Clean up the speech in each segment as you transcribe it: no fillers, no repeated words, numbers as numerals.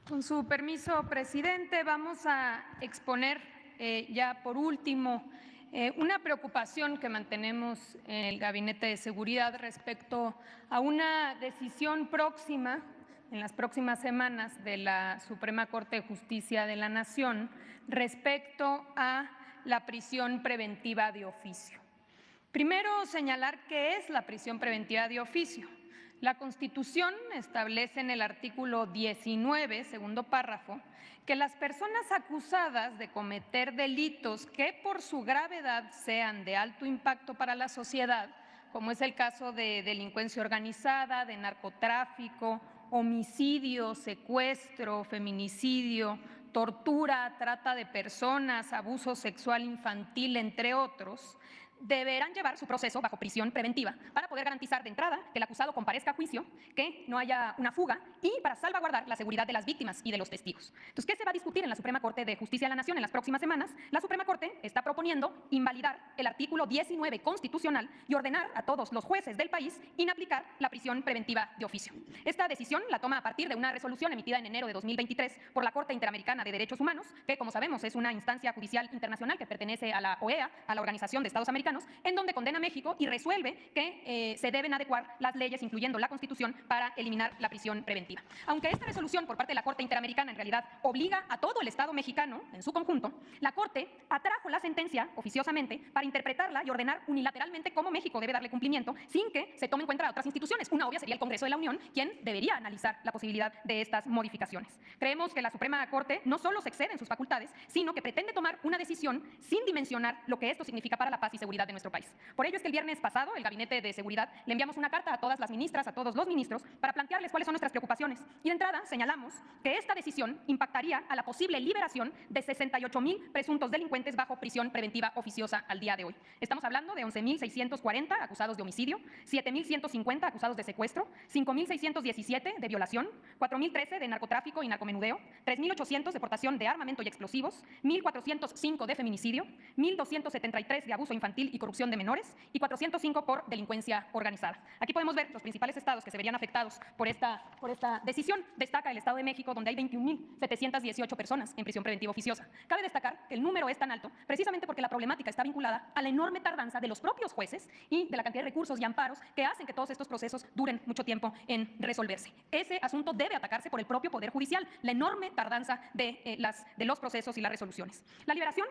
Con su permiso, presidente, vamos a exponer ya por último una preocupación que mantenemos en el Gabinete de Seguridad respecto a una decisión próxima, en las próximas semanas, de la Suprema Corte de Justicia de la Nación respecto a la prisión preventiva de oficio. Primero, señalar qué es la prisión preventiva de oficio. La Constitución establece en el artículo 19, segundo párrafo, que las personas acusadas de cometer delitos que por su gravedad sean de alto impacto para la sociedad, como es el caso de delincuencia organizada, de narcotráfico, homicidio, secuestro, feminicidio, tortura, trata de personas, abuso sexual infantil, entre otros, deberán llevar su proceso bajo prisión preventiva para poder garantizar de entrada que el acusado comparezca a juicio, que no haya una fuga y para salvaguardar la seguridad de las víctimas y de los testigos. Entonces, ¿qué se va a discutir en la Suprema Corte de Justicia de la Nación en las próximas semanas? La Suprema Corte está proponiendo invalidar el artículo 19 constitucional y ordenar a todos los jueces del país inaplicar la prisión preventiva de oficio. Esta decisión la toma a partir de una resolución emitida en enero de 2023 por la Corte Interamericana de Derechos Humanos, que, como sabemos, es una instancia judicial internacional que pertenece a la OEA, a la Organización de Estados Americanos, en donde condena a México y resuelve que se deben adecuar las leyes, incluyendo la Constitución, para eliminar la prisión preventiva. Aunque esta resolución por parte de la Corte Interamericana en realidad obliga a todo el Estado mexicano en su conjunto, la Corte atrajo la sentencia oficiosamente para interpretarla y ordenar unilateralmente cómo México debe darle cumplimiento sin que se tome en cuenta a otras instituciones. Una obvia sería el Congreso de la Unión, quien debería analizar la posibilidad de estas modificaciones. Creemos que la Suprema Corte no solo se excede en sus facultades, sino que pretende tomar una decisión sin dimensionar lo que esto significa para la paz y seguridad de nuestro país. Por ello es que el viernes pasado, el Gabinete de Seguridad le enviamos una carta a todas las ministras, a todos los ministros, para plantearles cuáles son nuestras preocupaciones. Y de entrada señalamos que esta decisión impactaría a la posible liberación de 68,000 presuntos delincuentes bajo prisión preventiva oficiosa al día de hoy. Estamos hablando de 11,640 acusados de homicidio, 7,150 acusados de secuestro, 5,617 de violación, 4,013 de narcotráfico y narcomenudeo, 3,800 de portación de armamento y explosivos, 1,405 de feminicidio, 1,273 de abuso infantil y corrupción de menores y 405 por delincuencia organizada. Aquí podemos ver los principales estados que se verían afectados por esta decisión. Destaca el Estado de México, donde hay 21,718 personas en prisión preventiva oficiosa. Cabe destacar que el número es tan alto precisamente porque la problemática está vinculada a la enorme tardanza de los propios jueces y de la cantidad de recursos y amparos que hacen que todos estos procesos duren mucho tiempo en resolverse. Ese asunto debe atacarse por el propio Poder Judicial, la enorme tardanza de los procesos y las resoluciones. La liberación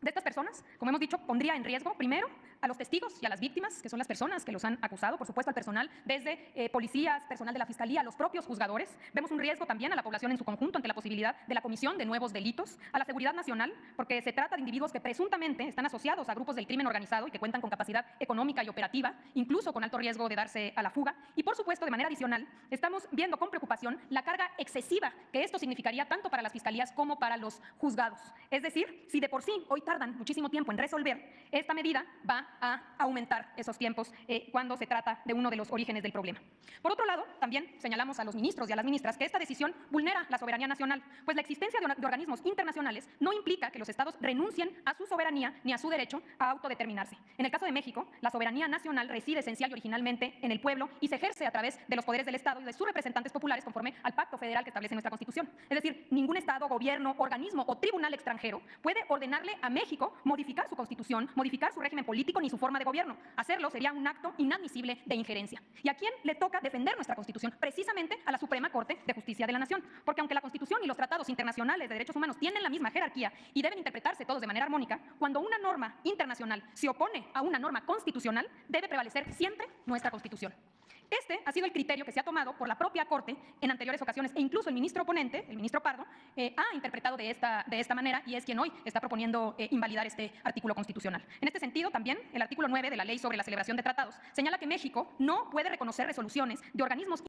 de estas personas, como hemos dicho, pondría en riesgo, primero, a los testigos y a las víctimas, que son las personas que los han acusado, por supuesto al personal, desde policías, personal de la Fiscalía, a los propios juzgadores. Vemos un riesgo también a la población en su conjunto ante la posibilidad de la comisión de nuevos delitos, a la seguridad nacional, porque se trata de individuos que presuntamente están asociados a grupos del crimen organizado y que cuentan con capacidad económica y operativa, incluso con alto riesgo de darse a la fuga. Y, por supuesto, de manera adicional, estamos viendo con preocupación la carga excesiva que esto significaría tanto para las fiscalías como para los juzgados. Es decir, si de por sí hoy tardan muchísimo tiempo en resolver, esta medida va a aumentar esos tiempos cuando se trata de uno de los orígenes del problema. Por otro lado, también señalamos a los ministros y a las ministras que esta decisión vulnera la soberanía nacional, pues la existencia de organismos internacionales no implica que los estados renuncien a su soberanía ni a su derecho a autodeterminarse. En el caso de México, la soberanía nacional reside esencial y originalmente en el pueblo y se ejerce a través de los poderes del Estado y de sus representantes populares conforme al pacto federal que establece nuestra Constitución. Es decir, ningún Estado, gobierno, organismo o tribunal extranjero puede ordenarle a México modificar su Constitución, modificar su régimen político ni su forma de gobierno. Hacerlo sería un acto inadmisible de injerencia. ¿Y a quién le toca defender nuestra Constitución? Precisamente a la Suprema Corte de Justicia de la Nación, porque aunque la Constitución y los tratados internacionales de derechos humanos tienen la misma jerarquía y deben interpretarse todos de manera armónica, cuando una norma internacional se opone a una norma constitucional, debe prevalecer siempre nuestra Constitución. Este ha sido el criterio que se ha tomado por la propia Corte en anteriores ocasiones e incluso el ministro oponente, el ministro Pardo, ha interpretado de esta manera y es quien hoy está proponiendo invalidar este artículo constitucional. En este sentido, también el artículo 9 de la Ley sobre la celebración de tratados señala que México no puede reconocer resoluciones de organismos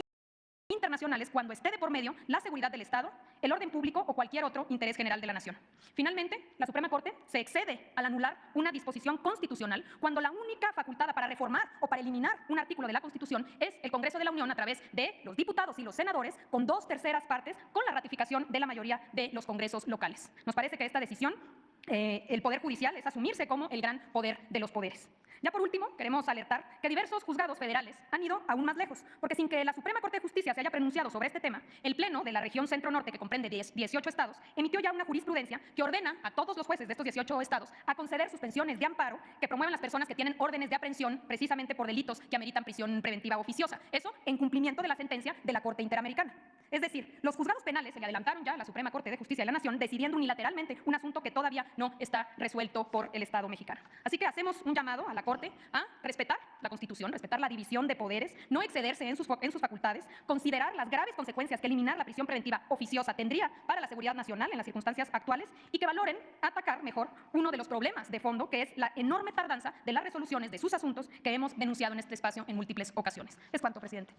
internacionales cuando esté de por medio la seguridad del Estado, el orden público o cualquier otro interés general de la nación. Finalmente, la Suprema Corte se excede al anular una disposición constitucional cuando la única facultada para reformar o para eliminar un artículo de la Constitución es el Congreso de la Unión a través de los diputados y los senadores con 2/3 partes con la ratificación de la mayoría de los congresos locales. Nos parece que esta decisión el Poder Judicial es asumirse como el gran poder de los poderes. Ya por último, queremos alertar que diversos juzgados federales han ido aún más lejos, porque sin que la Suprema Corte de Justicia se haya pronunciado sobre este tema, el Pleno de la región Centro-Norte, que comprende 18 estados, emitió ya una jurisprudencia que ordena a todos los jueces de estos 18 estados a conceder suspensiones de amparo que promuevan las personas que tienen órdenes de aprehensión precisamente por delitos que ameritan prisión preventiva oficiosa. Eso en cumplimiento de la sentencia de la Corte Interamericana. Es decir, los juzgados penales se le adelantaron ya a la Suprema Corte de Justicia de la Nación decidiendo unilateralmente un asunto que todavía no está resuelto por el Estado mexicano. Así que hacemos un llamado a la Corte a respetar la Constitución, respetar la división de poderes, no excederse en sus facultades, considerar las graves consecuencias que eliminar la prisión preventiva oficiosa tendría para la seguridad nacional en las circunstancias actuales y que valoren atacar mejor uno de los problemas de fondo, que es la enorme tardanza de las resoluciones de sus asuntos que hemos denunciado en este espacio en múltiples ocasiones. Es cuanto, presidente.